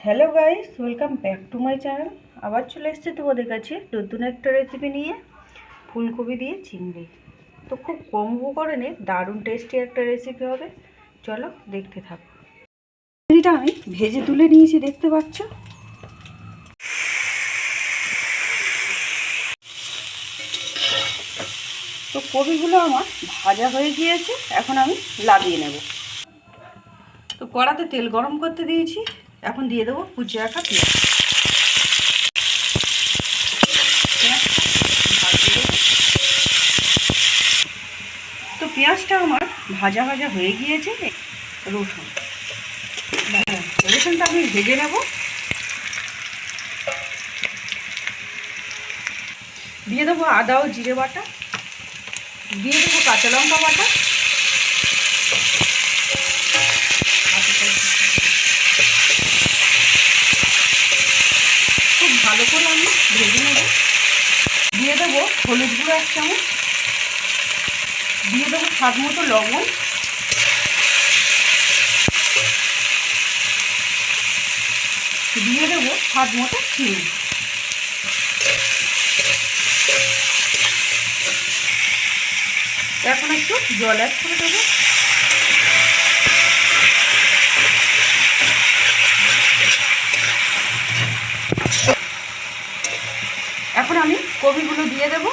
Hello guys, welcome back to my channel. আবার চলে এসেছি তোমাদের কাছে নতুন একটা রেসিপি নিয়ে, ফুলকপি দিয়ে চিংড়ি। তো খুব কম উপকরণে দারুণ টেস্টি একটা রেসিপি হবে, চলো দেখতে থাকো। চিংড়িটা আমি ভেজে তুলে নিয়েছি, দেখতে পাচ্ছ। তো কপিগুলো আমার ভাজা হয়ে গিয়েছে, এখন আমি লাভিয়ে নেব। তো কড়াতে তেল গরম করতে দিয়েছি, এখন দিয়ে দেবো কুচি রাখা পেঁয়াজ। তো পেঁয়াজটা আমার ভাজা ভাজা হয়ে গিয়েছে। রসুনটা আমি ভেজে নেব। দিয়ে দেবো আদা ও জিরে বাটা, দিয়ে দেবো কাঁচা লঙ্কা বাটা, খুব ভালো করে আমি ভেজে নেব। দিয়ে দেবো হলুদ গুঁড়ো 1 চামচ, দিয়ে দেবো স্বাদ মতো লবণ, দিয়ে দেবো স্বাদ মতো চিনি। এখন একটু জল অ্যাড করে দেবো। এখন আমি কপিগুলো দিয়ে দেবো,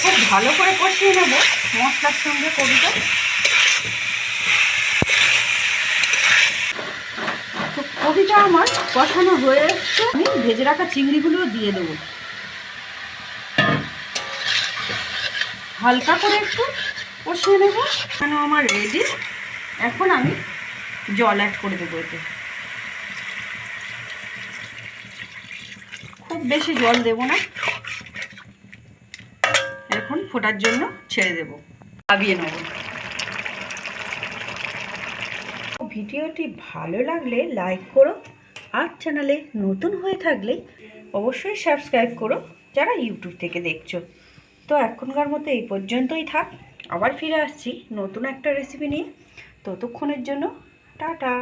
খুব ভালো করে কষিয়ে নেব মশলার সঙ্গে কপিটা। তো কপিটা আমার কষানো হয়ে এসছে, আমি ভেজে রাখা চিংড়িগুলো দিয়ে দেবো। হালকা করে একটু কষিয়ে নেব, কেন আমার রেডি। এখন আমি জল অ্যাড করে দেবো এতে। খুব বেশি জল দেব না, এখন ফোটার জন্য ছেড়ে দেব, নামিয়ে নেব। ভিডিওটি ভালো লাগলে লাইক করো, আর চ্যানেলে নতুন হয়ে থাকলে অবশ্যই সাবস্ক্রাইব করো যারা ইউটিউব থেকে দেখছো। তো এখনকার মতো এই পর্যন্তই থাক, আবার ফিরে আসছি নতুন একটা রেসিপি নিয়ে। ততক্ষণের জন্য টাটা।